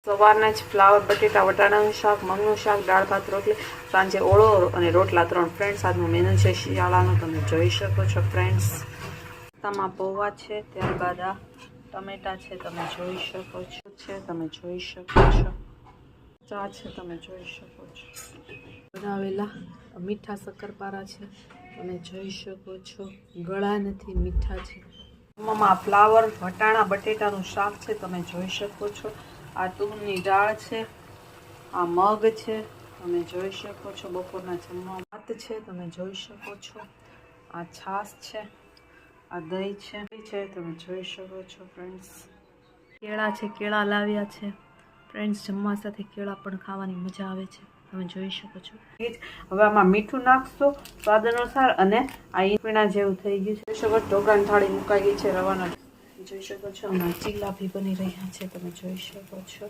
સવારના જ ફ્લાવર બટેટા વટાણાનું શાક, મગનું શાક, દાળ ભાત રોટલી, સાંજે ઓળો અને રોટલા 3 ફ્રેન્ડ્સ. આજનું મેનુ છે શિયાળાનું, તમે જોઈ શકો છો ફ્રેન્ડ્સ. નાસ્તામાં પૌવા છે, ત્યારબાદ આ ટમેટા છે, તમે જોઈ શકો છો. તમે જોઈ શકો છો. ચા છે, તમે જોઈ શકો છો. બનાવેલા મીઠા શક્કરપારા છે, તમે જોઈ શકો છો. ગળા નથી, મીઠા છે. જમવામાં ફ્લાવર વટાણા બટેટાનું શાક છે, તમે જોઈ શકો છો. આ તુરની દાળ છે, આ મગ છે, તમે જોઈ શકો છો. બપોરના જમવા ભાત છે, તમે જોઈ શકો છો. આ છાશ છે, આ દહીં છે, તમે જોઈ શકો છો ફ્રેન્ડ્સ. કેળા છે, કેળા લાવ્યા છે ફ્રેન્ડ્સ. જમવા સાથે કેળા પણ ખાવાની મજા આવે છે, તમે જોઈ શકો છો. હવે આમાં મીઠું નાખશો સ્વાદ અનુસાર અને આ ઈપણા જેવું થઈ ગયું છે. જોઈ શકો છો. ઢોકળાની થાળી મુકાઈ ગઈ છે રવાના, જોઈ શકો છો. અને ચીલા બી બની રહ્યા છે, તમે જોઈ શકો છો.